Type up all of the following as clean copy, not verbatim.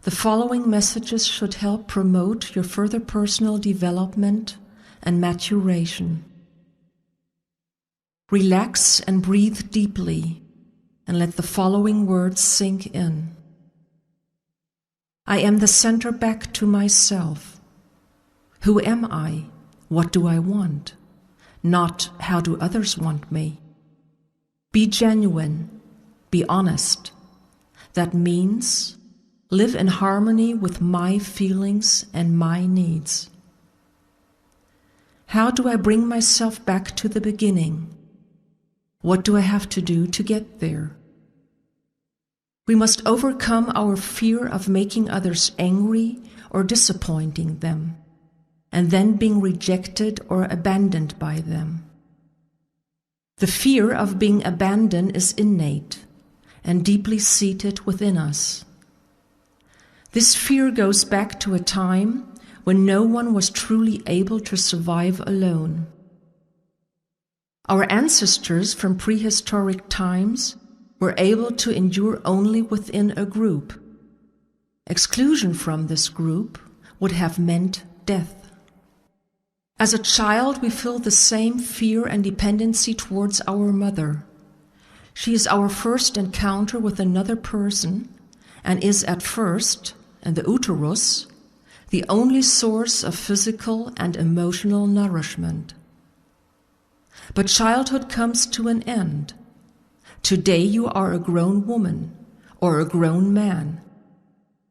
The following messages should help promote your further personal development and maturation. Relax and breathe deeply, and let the following words sink in. I am the center back to myself. Who am I? What do I want? Not how do others want me? Be genuine, be honest. That means live in harmony with my feelings and my needs. How do I bring myself back to the beginning? What do I have to do to get there? We must overcome our fear of making others angry or disappointing them, and then being rejected or abandoned by them. The fear of being abandoned is innate and deeply seated within us. This fear goes back to a time when no one was truly able to survive alone. Our ancestors from prehistoric times were able to endure only within a group. Exclusion from this group would have meant death. As a child, we feel the same fear and dependency towards our mother. She is our first encounter with another person and is at first, in the uterus, the only source of physical and emotional nourishment. But childhood comes to an end. Today you are a grown woman or a grown man.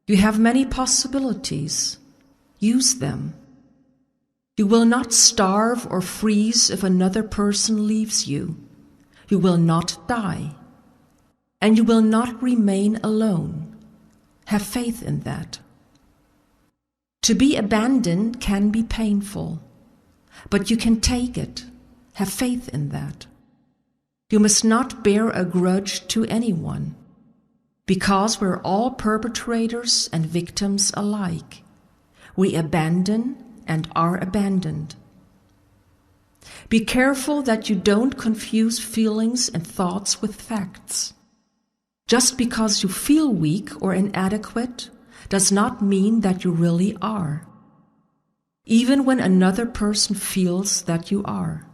You have many possibilities. Use them. You will not starve or freeze if another person leaves you. You will not die. And you will not remain alone. Have faith in that. To be abandoned can be painful, but you can take it. Have faith in that. You must not bear a grudge to anyone, because we're all perpetrators and victims alike. We abandon and are abandoned. Be careful that you don't confuse feelings and thoughts with facts. Just because you feel weak or inadequate does not mean that you really are, even when another person feels that you are.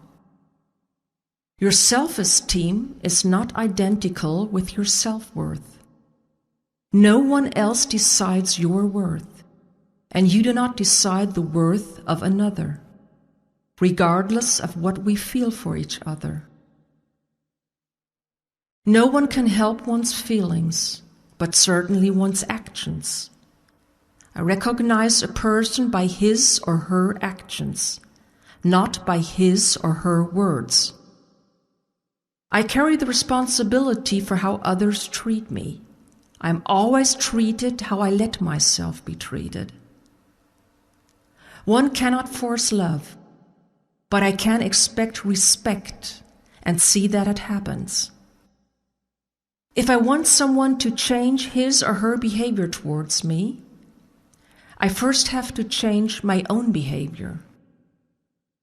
Your self-esteem is not identical with your self-worth. No one else decides your worth, and you do not decide the worth of another, regardless of what we feel for each other. No one can help one's feelings, but certainly one's actions. I recognize a person by his or her actions, not by his or her words. I carry the responsibility for how others treat me. I'm always treated how I let myself be treated. One cannot force love, but I can expect respect and see that it happens. If I want someone to change his or her behavior towards me, I first have to change my own behavior.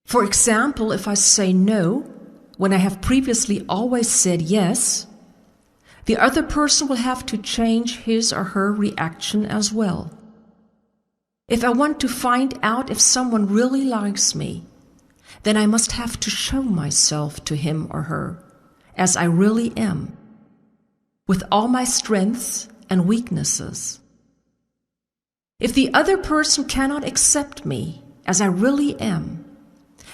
For example, if I say no, when I have previously always said yes, the other person will have to change his or her reaction as well. If I want to find out if someone really likes me, then I must have to show myself to him or her as I really am, with all my strengths and weaknesses. If the other person cannot accept me as I really am,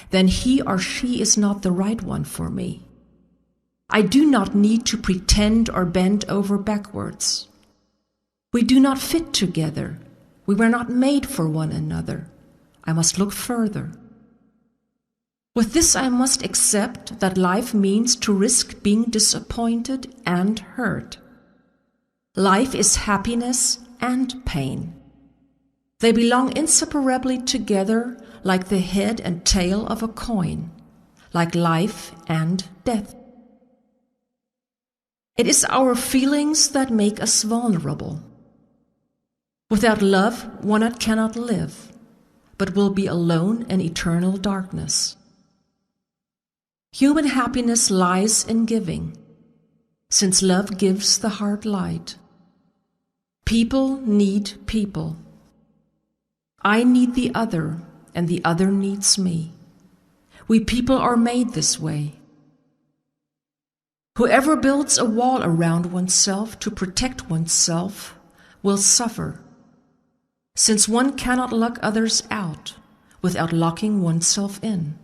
then he or she is not the right one for me. I do not need to pretend or bend over backwards. We do not fit together. We were not made for one another. I must look further. With this, I must accept that life means to risk being disappointed and hurt. Life is happiness and pain. They belong inseparably together like the head and tail of a coin, like life and death. It is our feelings that make us vulnerable. Without love, one cannot live, but will be alone in eternal darkness. Human happiness lies in giving, since love gives the heart light. People need people. I need the other, and the other needs me. We people are made this way. Whoever builds a wall around oneself to protect oneself will suffer, since one cannot lock others out without locking oneself in.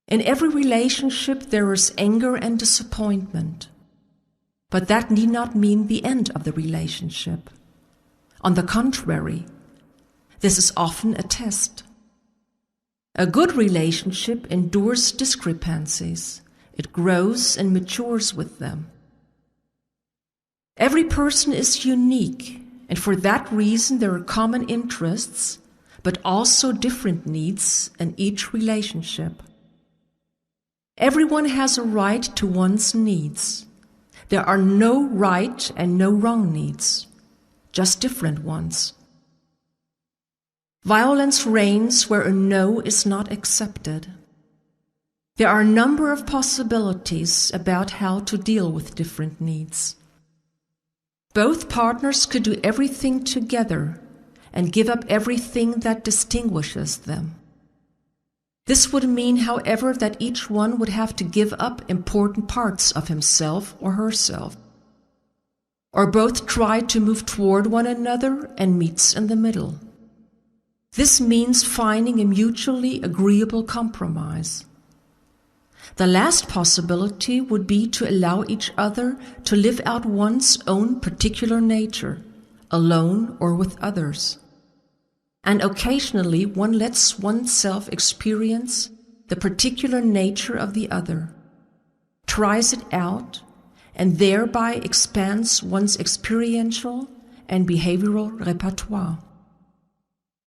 In every relationship there is anger and disappointment, but that need not mean the end of the relationship. On the contrary, this is often a test. A good relationship endures discrepancies. It grows and matures with them. Every person is unique, and for that reason there are common interests, but also different needs in each relationship. Everyone has a right to one's needs. There are no right and no wrong needs, just different ones. Violence reigns where a no is not accepted. There are a number of possibilities about how to deal with different needs. Both partners could do everything together and give up everything that distinguishes them. This would mean, however, that each one would have to give up important parts of himself or herself. Or both try to move toward one another and meets in the middle. This means finding a mutually agreeable compromise. The last possibility would be to allow each other to live out one's own particular nature, alone or with others. And occasionally one lets oneself experience the particular nature of the other, tries it out, and thereby expands one's experiential and behavioral repertoire.